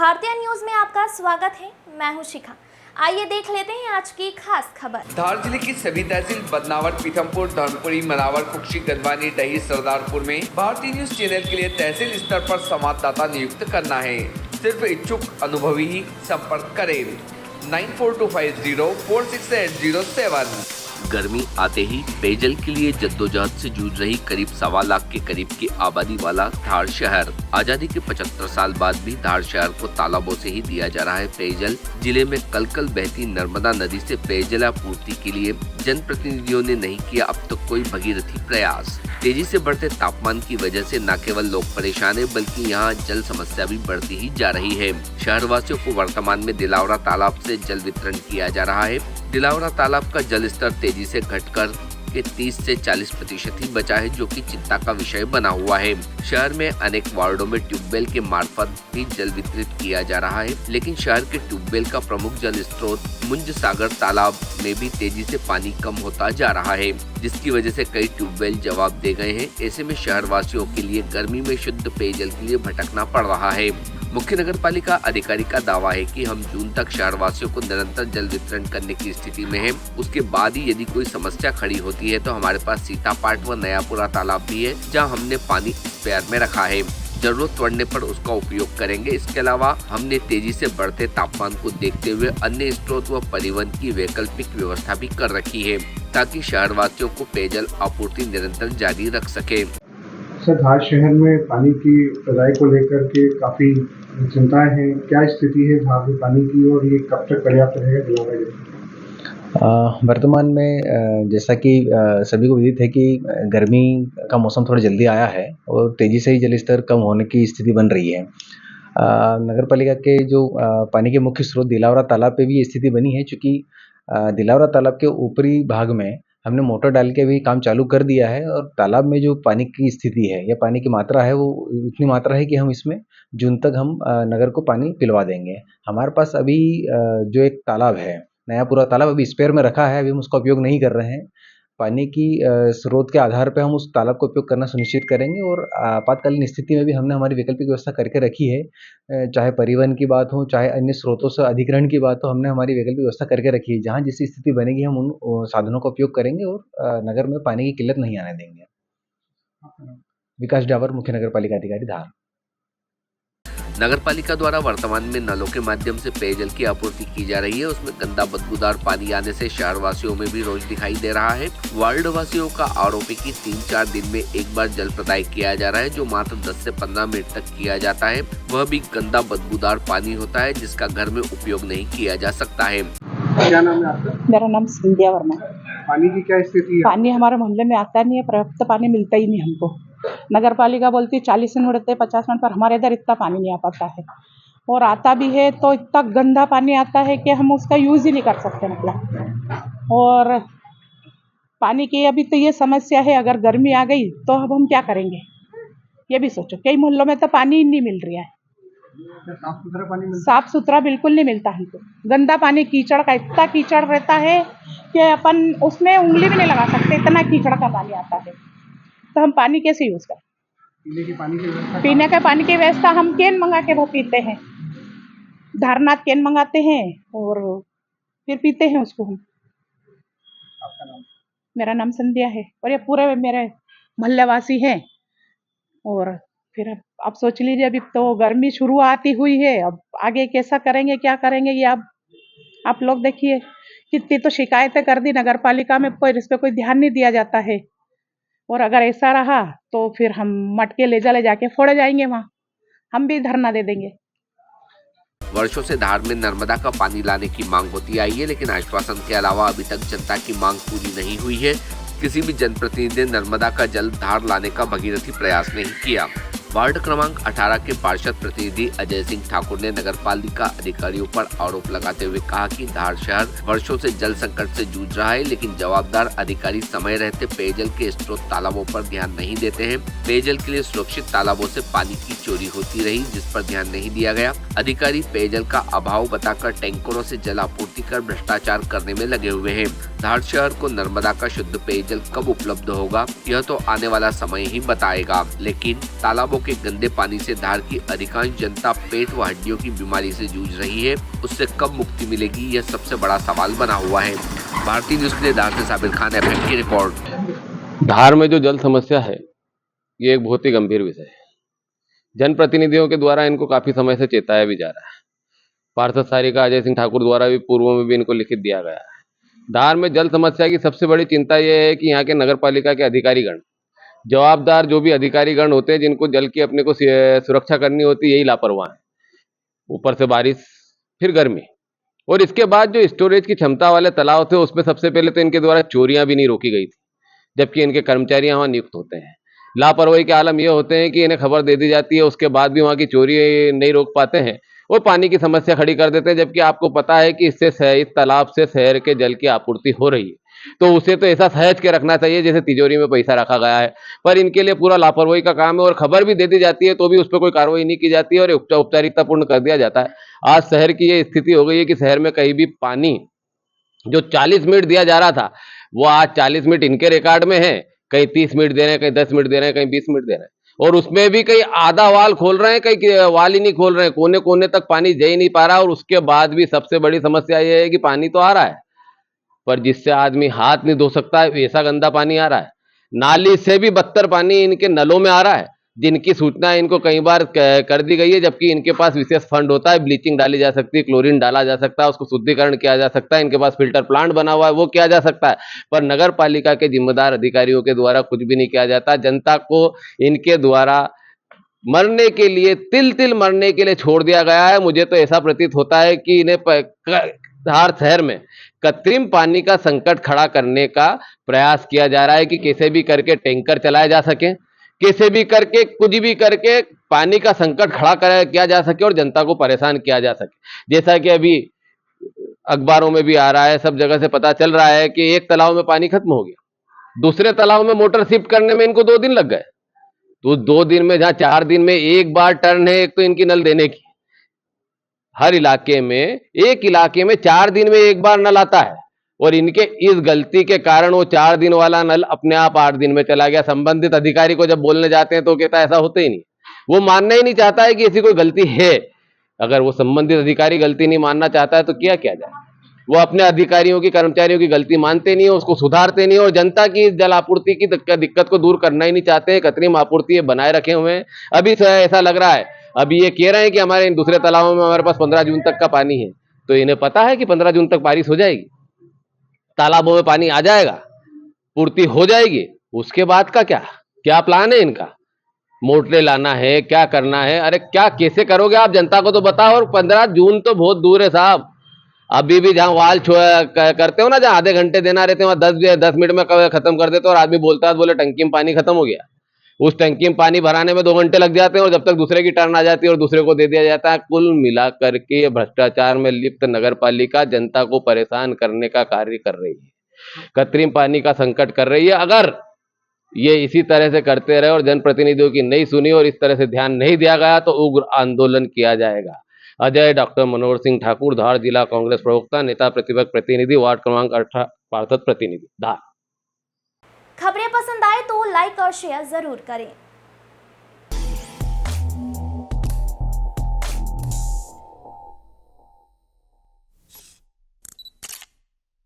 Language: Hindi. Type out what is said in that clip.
भारतीय न्यूज में आपका स्वागत है। मैं हूं शिखा। आइए देख लेते हैं आज की खास खबर। धार जिले की सभी तहसील बदनावर, पीथमपुर, धर्मपुरी, मनावर, कुक्षी, गंदवानी, डही, सरदारपुर में भारतीय न्यूज चैनल के लिए तहसील स्तर पर संवाददाता नियुक्त करना है। सिर्फ इच्छुक अनुभवी ही संपर्क करें। 9425046807। गर्मी आते ही पेयजल के लिए जद्दोजहद से जूझ रही करीब 1.25 लाख के करीब की आबादी वाला धार शहर। आजादी के 75 साल बाद भी धार शहर को तालाबों से ही दिया जा रहा है पेयजल। जिले में कल कल बहती नर्मदा नदी से पेयजल आपूर्ति के लिए जनप्रतिनिधियों ने नहीं किया अब तक कोई भगीरथी प्रयास। तेजी से बढ़ते तापमान की वजह से न केवल लोग परेशान हैं बल्कि यहाँ जल समस्या भी बढ़ती ही जा रही है। शहरवासियों को वर्तमान में दिलावरा तालाब से जल वितरण किया जा रहा है। दिलावरा तालाब का जल स्तर तेजी से घटकर के 30 से 40% ही बचा है, जो कि चिंता का विषय बना हुआ है। शहर में अनेक वार्डों में ट्यूबवेल के मार्फत भी जल वितरित किया जा रहा है, लेकिन शहर के ट्यूबवेल का प्रमुख जल स्रोत मुंज सागर तालाब में भी तेजी से पानी कम होता जा रहा है, जिसकी वजह से कई ट्यूबवेल जवाब दे गए हैं। ऐसे में शहरवासियों के लिए गर्मी में शुद्ध पेयजल के लिए भटकना पड़ रहा है। मुख्य नगर पालिका अधिकारी का दावा है कि हम जून तक शहरवासियों को निरंतर जल वितरण करने की स्थिति में हैं। उसके बाद ही यदि कोई समस्या खड़ी होती है तो हमारे पास सीतापाट व नयापुरा तालाब भी है, जहां हमने पानी स्पेयर में रखा है। जरूरत पड़ने पर उसका उपयोग करेंगे। इसके अलावा हमने तेजी से बढ़ते तापमान को देखते हुए अन्य स्रोत व परिवहन की वैकल्पिक व्यवस्था भी कर रखी है, ताकि शहरवासियों को पेयजल आपूर्ति निरंतर जारी रख सके। सर, धार शहर में पानी की सप्लाई को लेकर के काफ़ी चिंताएं हैं। क्या स्थिति है धार में पानी की और ये कब तक पर्याप्त रहेगा दिलावरा जल? वर्तमान में जैसा कि सभी को विदित है कि गर्मी का मौसम थोड़ा जल्दी आया है और तेज़ी से ही जल स्तर कम होने की स्थिति बन रही है। नगर पालिका के जो पानी के मुख्य स्रोत दिलावरा तालाब पे भी ये स्थिति बनी है, चूँकि दिलावरा तालाब के ऊपरी भाग में हमने मोटर डाल के भी काम चालू कर दिया है और तालाब में जो पानी की स्थिति है या पानी की मात्रा है वो इतनी मात्रा है कि हम इसमें जून तक हम नगर को पानी पिलवा देंगे। हमारे पास अभी जो एक तालाब है नयापुरा तालाब अभी स्पेयर में रखा है, अभी हम उसका उपयोग नहीं कर रहे हैं। पानी की स्रोत के आधार पर हम उस तालाब का उपयोग करना सुनिश्चित करेंगे और आपातकालीन स्थिति में भी हमने हमारी वैकल्पिक व्यवस्था करके रखी है। चाहे परिवहन की बात हो, चाहे अन्य स्रोतों से अधिग्रहण की बात हो, हमने हमारी वैकल्पिक व्यवस्था करके रखी है। जहाँ जैसी स्थिति बनेगी हम उन साधनों का उपयोग करेंगे और नगर में पानी की किल्लत नहीं आने देंगे। विकास डावर, मुख्य नगर पालिका अधिकारी, धार। नगर पालिका द्वारा वर्तमान में नलों के माध्यम से पेयजल की आपूर्ति की जा रही है। उसमें गंदा बदबूदार पानी आने से शहरवासियों में भी रोष दिखाई दे रहा है। वार्ड वासियों का आरोप है कि 3-4 दिन में एक बार जल प्रदाय किया जा रहा है, जो मात्र 10 से 15 मिनट तक किया जाता है। वह भी गंदा बदबूदार पानी होता है, जिसका घर में उपयोग नहीं किया जा सकता है। क्या नाम है आपका? मेरा नाम संध्या वर्मा। पानी की क्या स्थिति है? पानी हमारे मोहल्ले में आता नहीं है, पर्याप्त पानी मिलता ही नहीं हमको। नगर पालिका बोलती 40 मिनट देते 50 मिनट, पर हमारे इधर इतना पानी नहीं आ पाता है और आता भी है तो इतना गंदा पानी आता है कि हम उसका यूज़ ही नहीं कर सकते मतलब। और पानी की अभी तो ये समस्या है, अगर गर्मी आ गई तो अब हम क्या करेंगे ये भी सोचो। कई मोहल्लों में तो पानी ही नहीं मिल रहा है, साफ सुथरा पानी मिलता? साफ सुथरा बिल्कुल नहीं मिलता हमको। गंदा पानी, कीचड़ का इतना कीचड़ रहता है कि अपन उसमें उंगली भी नहीं लगा सकते, इतना कीचड़ का पानी आता है। तो हम पानी कैसे यूज़ करें? पीने के पानी की व्यवस्था? पीने का पानी की व्यवस्था हम कैन मंगा के वो पीते हैं। धारनाथ कैन मंगाते हैं और फिर पीते हैं उसको हम। आपका नाम? मेरा नाम संध्या है और ये पूरे मेरे मोहल्लेवासी हैं। और फिर अब आप सोच लीजिए, अभी तो गर्मी शुरू आती हुई है, अब आगे कैसा करेंगे क्या करेंगे ये आप लोग देखिए। कितनी तो शिकायतें कर दी नगर पालिका में, पर इस पर कोई ध्यान नहीं दिया जाता है। और अगर ऐसा रहा तो फिर हम मटके ले जाके फोड़े जाएंगे, वहाँ हम भी धरना दे देंगे। वर्षों से धार में नर्मदा का पानी लाने की मांग होती आई है, लेकिन आश्वासन के अलावा अभी तक जनता की मांग पूरी नहीं हुई है। किसी भी जनप्रतिनिधि ने नर्मदा का जल धार लाने का भगीरथी प्रयास नहीं किया। वार्ड क्रमांक 18 के पार्षद प्रतिनिधि अजय सिंह ठाकुर ने नगर पालिका अधिकारियों पर आरोप लगाते हुए कहा कि धार शहर वर्षों से जल संकट से जूझ रहा है, लेकिन जवाबदार अधिकारी समय रहते पेयजल के स्रोत तालाबों पर ध्यान नहीं देते हैं। पेयजल के लिए सुरक्षित तालाबों से पानी की चोरी होती रही, जिस पर ध्यान नहीं दिया गया। अधिकारी पेयजल का अभाव बताकर टैंकरों से जल आपूर्ति कर भ्रष्टाचार करने में लगे हुए हैं। धार शहर को नर्मदा का शुद्ध पेयजल कब उपलब्ध होगा यह तो आने वाला समय ही बताएगा, लेकिन तालाबों के गंदे पानी से धार की अधिकांश जनता पेट व हड्डियों की बीमारी से जूझ रही है। उससे कब मुक्ति मिलेगी यह सबसे बड़ा सवाल बना हुआ है। भारतीय न्यूज के लिए धार से साबिर खान FM की रिपोर्ट। धार में जो जल समस्या है ये एक बहुत ही गंभीर विषय है। जनप्रतिनिधियों के द्वारा इनको काफी समय से चेताया भी जा रहा है। पार्षद सारिका अजय सिंह ठाकुर द्वारा भी पूर्व में भी इनको लिखित दिया गया है। धार में जल समस्या की सबसे बड़ी चिंता यह है कि यहाँ के नगर पालिका के अधिकारीगण, जवाबदार जो भी अधिकारीगण होते हैं जिनको जल की अपने को सुरक्षा करनी होती है, यही लापरवाह है। ऊपर से बारिश, फिर गर्मी, और इसके बाद जो स्टोरेज की क्षमता वाले तालाब थे उसमें सबसे पहले तो इनके द्वारा चोरियां भी नहीं रोकी गई थी, जबकि इनके कर्मचारी वहाँ नियुक्त होते हैं। लापरवाही के आलम ये होते हैं कि इन्हें खबर दे दी जाती है, उसके बाद भी वहाँ की चोरी नहीं रोक पाते हैं और पानी की समस्या खड़ी कर देते हैं, जबकि आपको पता है कि इस तालाब से शहर के जल की आपूर्ति हो रही है। तो उसे तो ऐसा सहज के रखना चाहिए जैसे तिजोरी में पैसा रखा गया है, पर इनके लिए पूरा लापरवाही का काम है और खबर भी दे दी जाती है तो भी उस पर कोई कार्रवाई नहीं की जाती है और औपचारिकता पूर्ण कर दिया जाता है। आज शहर की ये स्थिति हो गई है कि शहर में कहीं भी पानी जो 40 मिनट दिया जा रहा था वो आज 40 मिनट इनके रिकॉर्ड में है, कहीं 30 मिनट दे रहे हैं, कहीं 10 मिनट दे रहे हैं, कहीं 20 मिनट दे रहे हैं, और उसमें भी कहीं आधा वाल खोल रहे हैं, कहीं वाल ही नहीं खोल रहे हैं, कोने कोने तक पानी जा ही नहीं पा रहा। और उसके बाद भी सबसे बड़ी समस्या ये है कि पानी तो आ रहा है पर जिससे आदमी हाथ नहीं धो सकता है वैसा गंदा पानी आ रहा है। नाली से भी बदतर पानी इनके नलों में आ रहा है, जिनकी सूचना इनको कई बार कर दी गई है, जबकि इनके पास विशेष फंड होता है, ब्लीचिंग डाली जा सकती है, क्लोरीन डाला जा सकता है, उसको शुद्धिकरण किया जा सकता है, इनके पास फिल्टर प्लांट बना हुआ है, वो किया जा सकता है, पर नगर पालिका के जिम्मेदार अधिकारियों के द्वारा कुछ भी नहीं किया जाता। जनता को इनके द्वारा मरने के लिए, तिल तिल मरने के लिए छोड़ दिया गया है। मुझे तो ऐसा प्रतीत होता है कि इन्हें धार शहर में कृत्रिम पानी का संकट खड़ा करने का प्रयास किया जा रहा है कि कैसे भी करके टैंकर चलाए जा सके, कैसे भी करके कुछ भी करके पानी का संकट खड़ा किया जा सके और जनता को परेशान किया जा सके। जैसा कि अभी अखबारों में भी आ रहा है, सब जगह से पता चल रहा है कि एक तालाब में पानी खत्म हो गया, दूसरे तालाब में मोटर शिफ्ट करने में इनको 2 दिन लग गए। तो 2 दिन में जहां 4 दिन में एक बार टर्न है एक तो इनकी नल देने की, हर इलाके में एक इलाके में 4 दिन में एक बार नल आता है और इनके इस गलती के कारण वो 4 दिन वाला नल अपने आप 8 दिन में चला गया। संबंधित अधिकारी को जब बोलने जाते हैं तो कहता है ऐसा होता ही नहीं, वो मानना ही नहीं चाहता है कि ऐसी कोई गलती है। अगर वो संबंधित अधिकारी गलती नहीं मानना चाहता है तो किया क्या जाए। वो अपने अधिकारियों की, कर्मचारियों की गलती मानते नहीं है, उसको सुधारते नहीं है और जनता की जल आपूर्ति की दिक्कत को दूर करना ही नहीं चाहते हैं। कृत्रिम आपूर्ति बनाए रखे हुए हैं। अभी ऐसा लग रहा है, अभी ये कह रहे हैं कि हमारे इन दूसरे तालाबों में हमारे पास 15 जून तक का पानी है, तो इन्हें पता है कि 15 जून तक बारिश हो जाएगी, तालाबों में पानी आ जाएगा, पूर्ति हो जाएगी। उसके बाद का क्या प्लान है इनका? मोटरें लाना है, क्या करना है? अरे क्या कैसे करोगे आप, जनता को तो बताओ। और 15 जून तो बहुत दूर है साहब। अभी भी जहां वाल करते हो ना, जहां आधे घंटे देना रहते हैं वहां 10 मिनट में खत्म कर देते हो और आदमी बोलता है, बोले टंकी में पानी खत्म हो गया। उस टंकी में पानी भराने में 2 घंटे लग जाते हैं और जब तक दूसरे की टर्न आ जाती है और दूसरे को दे दिया जाता है। कुल मिलाकर के भ्रष्टाचार में लिप्त नगर पालिका जनता को परेशान करने का कार्य कर रही है, कृत्रिम पानी का संकट कर रही है। अगर ये इसी तरह से करते रहे और जनप्रतिनिधियों की नहीं सुनी और इस तरह से ध्यान नहीं दिया गया तो उग्र आंदोलन किया जाएगा। अजय डॉक्टर मनोहर सिंह ठाकुर, धार जिला कांग्रेस प्रवक्ता, नेता प्रतिपक्ष प्रतिनिधि, वार्ड क्रमांक 18 पार्षद प्रतिनिधि, धार। खबरें पसंद आए तो लाइक और शेयर जरूर करें।